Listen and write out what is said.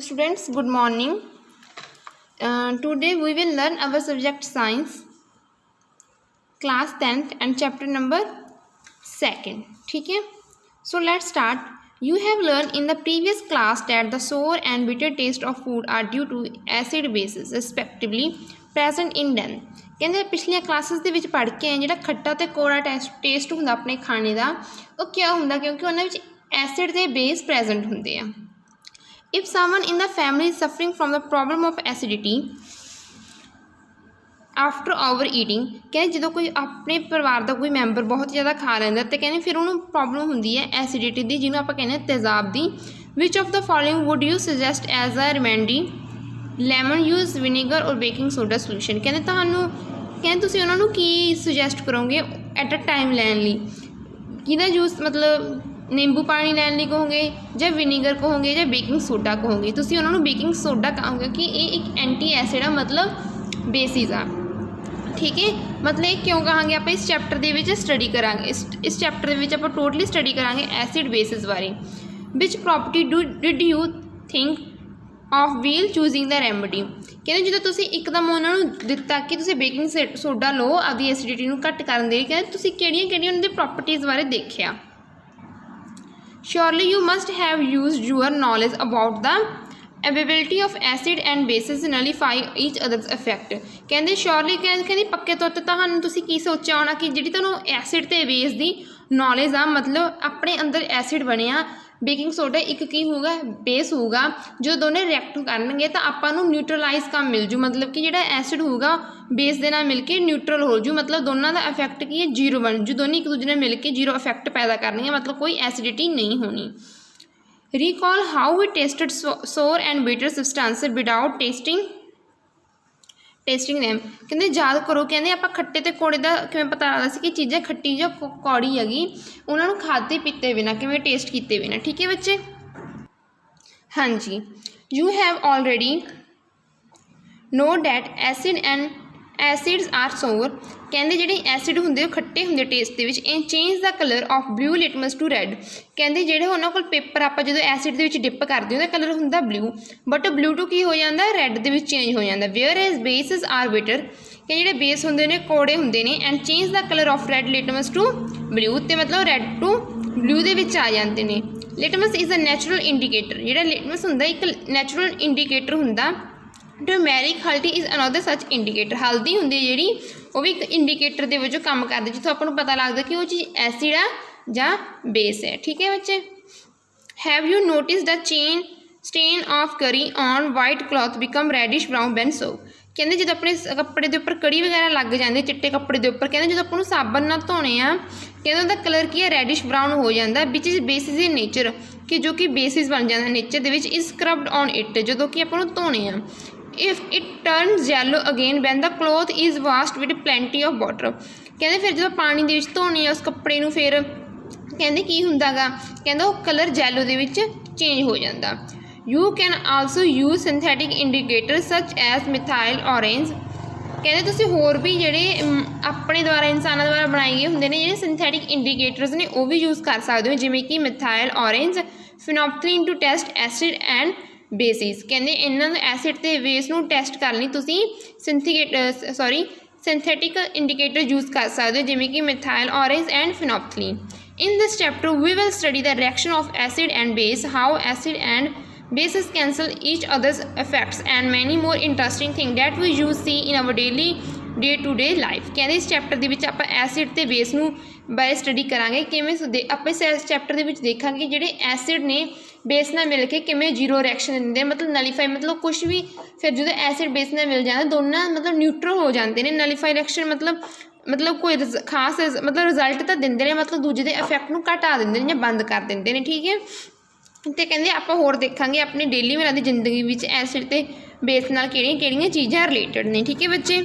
Students, good morning. Today we will learn our subject science, class 10th and chapter number 2nd. ठीक है? So let's start. You have learned in the previous class that the sour and bitter taste of food are due to acid bases respectively present in them. ਕਹਿੰਦੇ ਪਿਛਲੀਆਂ classes ਦੇ ਵਿੱਚ ਪੜ੍ਹ ਕੇ ਆਏ ਜਿਹੜਾ ਖੱਟਾ ਤੇ ਕੋੜਾ ਟੇਸਟ ਹੁੰਦਾ ਆਪਣੇ ਖਾਣੇ ਦਾ ਉਹ ਕਿਆ ਹੁੰਦਾ ਕਿਉਂਕਿ ਉਹਨਾਂ ਵਿੱਚ ਐਸਿਡ ਦੇ ਬੇਸ ਪ੍ਰੈਜ਼ੈਂਟ ਹੁੰਦੇ ਆ. If someone in the family is suffering from the problem of acidity after overeating, ਕਹਿੰਦੇ ਜਦੋਂ ਕੋਈ ਆਪਣੇ ਪਰਿਵਾਰ ਦਾ ਕੋਈ ਮੈਂਬਰ ਬਹੁਤ ਜ਼ਿਆਦਾ ਖਾ ਲੈਂਦਾ ਅਤੇ ਕਹਿੰਦੇ ਫਿਰ ਉਹਨੂੰ ਪ੍ਰੋਬਲਮ ਹੁੰਦੀ ਹੈ ਐਸੀਡਿਟੀ ਦੀ ਜਿਹਨੂੰ ਆਪਾਂ ਕਹਿੰਦੇ ਹਾਂ ਤੇਜ਼ਾਬ ਦੀ. Which of the following would you suggest as a remedy? Lemon juice, vinegar or baking soda solution. ਕਹਿੰਦੇ ਤੁਸੀਂ ਉਹਨਾਂ ਨੂੰ ਕੀ ਸੁਜੈਸਟ ਕਰੋਗੇ ਐਟ ਅ ਟਾਈਮ ਲੈਣ ਲਈ? ਕਿਹਦਾ ਜੂਸ ਮਤਲਬ ਨਿੰਬੂ ਪਾਣੀ ਲੈਣ ਲਈ ਕਹੋਗੇ ਜਾਂ ਵਿਨੀਗਰ ਕਹੋਗੇ ਜਾਂ ਬੇਕਿੰਗ ਸੋਡਾ ਕਹੋਗੇ? ਤੁਸੀਂ ਉਹਨਾਂ ਨੂੰ ਬੇਕਿੰਗ ਸੋਡਾ ਕਹੋਗੇ ਕਿ ਇਹ ਇੱਕ ਐਂਟੀ ਐਸਿਡ ਆ ਮਤਲਬ ਬੇਸਿਸ ਆ. ਠੀਕ ਹੈ, ਮਤਲਬ ਇਹ ਕਿਉਂ ਕਹਾਂਗੇ ਆਪਾਂ ਇਸ ਚੈਪਟਰ ਦੇ ਵਿੱਚ ਸਟੱਡੀ ਕਰਾਂਗੇ. ਇਸ ਚੈਪਟਰ ਦੇ ਵਿੱਚ ਆਪਾਂ ਟੋਟਲੀ ਸਟੱਡੀ ਕਰਾਂਗੇ ਐਸਿਡ ਬੇਸਿਸ ਬਾਰੇ. ਵਿਚ property did you think of while choosing the remedy? ਕਹਿੰਦੇ ਜਦੋਂ ਤੁਸੀਂ ਇੱਕਦਮ ਉਹਨਾਂ ਨੂੰ ਦਿੱਤਾ ਕਿ ਤੁਸੀਂ ਬੇਕਿੰਗ ਸੋਡਾ ਲਓ ਆਪਦੀ ਐਸੀਡਿਟੀ ਨੂੰ ਘੱਟ ਕਰਨ ਦੇ, ਕਹਿੰਦੇ ਤੁਸੀਂ ਕਿਹੜੀਆਂ ਉਹਨਾਂ ਦੀ ਪ੍ਰੋਪਰਟੀਜ਼ ਬਾਰੇ ਦੇਖਿਆ? Surely you must have used your knowledge about the availability of acid and bases nullify each other's effect. ਕਹਿੰਦੇ surely ਕਹਿੰਦੇ ਪੱਕੇ ਤੌਰ 'ਤੇ ਤੁਹਾਨੂੰ ਤੁਸੀਂ ਕੀ ਸੋਚਿਆ ਹੋਣਾ ਕਿ ਜਿਹੜੀ ਤੁਹਾਨੂੰ ਐਸਿਡ ਅਤੇ ਬੇਸ ਦੀ ਨੌਲੇਜ ਆ ਮਤਲਬ ਆਪਣੇ ਅੰਦਰ ਐਸਿਡ ਬਣਿਆ ਬੇਕਿੰਗ ਸੋਡਾ ਇੱਕ ਕੀ ਹੋਊਗਾ ਬੇਸ ਹੋਊਗਾ ਜੋ ਦੋਨੇ ਰਿਐਕਟ ਕਰਨਗੇ ਤਾਂ ਆਪਾਂ ਨੂੰ ਨਿਊਟਰਲਾਈਜ਼ ਕੰਮ ਮਿਲ ਜੂ ਮਤਲਬ ਕਿ ਜਿਹੜਾ ਐਸਿਡ ਹੋਊਗਾ ਬੇਸ ਦੇ ਨਾਲ ਮਿਲ ਕੇ ਨਿਊਟਰਲ ਹੋ ਜੂ ਮਤਲਬ ਦੋਨਾਂ ਦਾ ਇਫੈਕਟ ਕੀ ਹੈ ਜ਼ੀਰੋ ਬਣ ਜੂ. ਦੋਨੇ ਇੱਕ ਦੂਜੇ ਨਾਲ ਮਿਲ ਕੇ ਜ਼ੀਰੋ ਇਫੈਕਟ ਪੈਦਾ ਕਰਨਗੇ ਮਤਲਬ ਕੋਈ ਐਸਿਡਿਟੀ ਨਹੀਂ ਹੋਣੀ. Recall how we tasted sour and bitter substance without tasting name. ਕਹਿੰਦੇ ਯਾਦ ਕਰੋ ਕਹਿੰਦੇ ਆਪਾਂ ਖੱਟੇ ਅਤੇ ਕੋੜੇ ਦਾ ਕਿਵੇਂ ਪਤਾ ਲੱਗਦਾ ਸੀ ਕਿ ਚੀਜ਼ਾਂ ਖੱਟੀ ਜਾਂ ਕੌੜੀ ਹੈਗੀ ਉਹਨਾਂ ਨੂੰ ਖਾਧੇ ਪੀਤੇ ਬਿਨਾਂ ਕਿਵੇਂ ਟੇਸਟ ਕੀਤੇ ਬਿਨਾਂ. ਠੀਕ ਹੈ ਬੱਚੇ? ਹਾਂਜੀ. You have already know that acids are sour. ਕਹਿੰਦੇ ਜਿਹੜੇ ਐਸਿਡ ਹੁੰਦੇ ਉਹ ਖੱਟੇ ਹੁੰਦੇ ਟੇਸਟ ਦੇ ਵਿੱਚ. ਇਹ ਚੇਂਜ ਦਾ colour of blue litmus to red. ਕਹਿੰਦੇ ਜਿਹੜੇ ਉਹਨਾਂ ਕੋਲ ਪੇਪਰ ਆਪਾਂ ਜਦੋਂ ਐਸਿਡ ਦੇ ਵਿੱਚ ਡਿਪ ਕਰਦੇ ਉਹਦਾ ਕਲਰ ਹੁੰਦਾ ਬਲੂ ਬਟ ਬਲੂ ਟੂ ਕੀ ਹੋ ਜਾਂਦਾ ਰੈੱਡ ਦੇ ਵਿੱਚ ਚੇਂਜ ਹੋ ਜਾਂਦਾ. Whereas bases are bitter ਕਿ ਜਿਹੜੇ ਬੇਸ ਹੁੰਦੇ ਨੇ ਕੋੜੇ ਹੁੰਦੇ ਨੇ ਐਂਡ ਚੇਂਜ ਦਾ colour of red litmus to blue ਅਤੇ ਮਤਲਬ ਰੈੱਡ ਟੂ ਬਲੂ ਦੇ ਵਿੱਚ ਆ ਜਾਂਦੇ ਨੇ. Litmus is a natural indicator. ਜਿਹੜਾ ਲਿਟਮਸ ਹੁੰਦਾ ਇੱਕ ਨੈਚੁਰਲ ਇੰਡੀਕੇਟਰ ਹੁੰਦਾ. ਟਰਮੈਰਿਕ ਹਲਦੀ ਇਜ਼ ਅਨਦਰ ਸੱਚ ਇੰਡੀਕੇਟਰ. ਹਲਦੀ ਹੁੰਦੀ ਜਿਹੜੀ ਉਹ ਵੀ ਇੱਕ ਇੰਡੀਕੇਟਰ ਦੇ ਵਜੋਂ ਕੰਮ ਕਰਦੀ ਜਿੱਥੋਂ ਆਪਾਂ ਨੂੰ ਪਤਾ ਲੱਗਦਾ ਕਿ ਉਹ ਚੀਜ਼ ਐਸਿਡ ਆ ਜਾਂ ਬੇਸ ਹੈ. ਠੀਕ ਹੈ ਬੱਚੇ? Have you notice the stain of curry on white cloth become reddish brown when soap. ਕਹਿੰਦੇ ਜਦੋਂ ਆਪਣੇ ਕੱਪੜੇ ਦੇ ਉੱਪਰ ਕੜੀ ਵਗੈਰਾ ਲੱਗ ਜਾਂਦੇ ਚਿੱਟੇ ਕੱਪੜੇ ਦੇ ਉੱਪਰ ਕਹਿੰਦੇ ਜਦੋਂ ਆਪਾਂ ਨੂੰ ਸਾਬਣ ਨਾਲ ਧੋਣੇ ਆ ਕਹਿੰਦੇ ਉਹਦਾ ਕਲਰ ਕੀ ਹੈ ਰੈਡਿਸ਼ ਬਰਾਊਨ ਹੋ ਜਾਂਦਾ. ਵਿਚ ਇਜ਼ ਬੇਸਿਸ ਇਨ ਨੇਚਰ ਕਿ ਜੋ ਕਿ ਬੇਸਿਸ ਬਣ ਜਾਂਦਾ ਨੇਚਰ ਦੇ ਵਿੱਚ. ਇਜ਼ ਸਕਰਬਡ ਔਨ ਇਟ ਜਦੋਂ ਕਿ ਆਪਾਂ ਨੂੰ ਧੋਣੇ ਆ. If it turns yellow again when the cloth is washed with plenty of water. ਕਹਿੰਦੇ ਫਿਰ ਜਦੋਂ ਪਾਣੀ ਦੇ ਵਿੱਚ ਧੋਣੇ ਆ ਉਸ ਕੱਪੜੇ ਨੂੰ ਫਿਰ ਕਹਿੰਦੇ ਕੀ ਹੁੰਦਾ ਗਾ ਕਹਿੰਦਾ ਉਹ ਕਲਰ ਯੈਲੋ ਦੇ ਵਿੱਚ ਚੇਂਜ ਹੋ ਜਾਂਦਾ. You can also use synthetic indicator ਸੱਚ ਐਜ਼ ਮਿਥਾਈਲ ਔਰੇਂਜ. ਕਹਿੰਦੇ ਤੁਸੀਂ ਹੋਰ ਵੀ ਜਿਹੜੇ ਆਪਣੇ ਦੁਆਰਾ ਇਨਸਾਨਾਂ ਦੁਆਰਾ ਬਣਾਏ ਗਏ ਹੁੰਦੇ ਨੇ ਜਿਹੜੇ ਸਿੰਥੈਟਿਕ ਇੰਡੀਕੇਟਰਸ ਨੇ ਉਹ ਵੀ ਯੂਜ਼ ਕਰ ਸਕਦੇ ਹੋ ਜਿਵੇਂ ਕਿ methyl orange phenolphthalein to test acid and bases. ਕਹਿੰਦੇ ਇਹਨਾਂ ਦੇ ਐਸਿਡ ਅਤੇ ਬੇਸ ਨੂੰ ਟੈਸਟ ਕਰਨ ਲਈ ਤੁਸੀਂ ਸਿੰਥੈਟਿਕ ਇੰਡੀਕੇਟਰ ਯੂਜ਼ ਕਰ ਸਕਦੇ ਹੋ ਜਿਵੇਂ ਕਿ methyl orange and phenolphthalein. In this chapter we will study the reaction of acid and base how acid and bases cancel each other's effects and many more interesting things that we use see in our day to day life. ਕਹਿੰਦੇ ਇਸ chapter ਦੇ ਵਿੱਚ ਆਪਾਂ acid ਅਤੇ base ਨੂੰ ਬਾਰੇ study ਕਰਾਂਗੇ ਕਿਵੇਂ ਆਪਾਂ ਇਸ ਚੈਪਟਰ ਦੇ ਵਿੱਚ ਦੇਖਾਂਗੇ ਜਿਹੜੇ ਐਸਿਡ ਨੇ ਬੇਸ ਨਾਲ ਮਿਲ ਕੇ ਕਿਵੇਂ ਜ਼ੀਰੋ ਰਿਐਕਸ਼ਨ ਦਿੰਦੇ ਮਤਲਬ ਨਲੀਫਾਈ ਮਤਲਬ ਕੁਛ ਵੀ ਫਿਰ ਜਦੋਂ ਐਸਿਡ ਬੇਸ ਨਾਲ ਮਿਲ ਜਾਂਦਾ ਦੋਨਾਂ ਮਤਲਬ ਨਿਊਟਰਲ ਹੋ ਜਾਂਦੇ ਨੇ. ਨਲੀਫਾਈ ਰਿਐਕਸ਼ਨ ਮਤਲਬ ਕੋਈ ਖਾਸ ਮਤਲਬ ਰਿਜ਼ਲਟ ਤਾਂ ਦਿੰਦੇ ਨੇ ਮਤਲਬ ਦੂਜੇ ਦੇ ਇਫੈਕਟ ਨੂੰ ਘਟਾ ਦਿੰਦੇ ਨੇ ਜਾਂ ਬੰਦ ਕਰ ਦਿੰਦੇ ਨੇ. ਠੀਕ ਹੈ? ਅਤੇ ਕਹਿੰਦੇ ਆਪਾਂ ਹੋਰ ਦੇਖਾਂਗੇ ਆਪਣੀ ਡੇਲੀ ਦੀ ਜ਼ਿੰਦਗੀ ਵਿੱਚ ਐਸਿਡ ਅਤੇ ਬੇਸ ਨਾਲ ਕਿਹੜੀਆਂ ਚੀਜ਼ਾਂ ਰਿਲੇਟਡ ਨੇ. ਠੀਕ ਹੈ ਬੱਚੇ?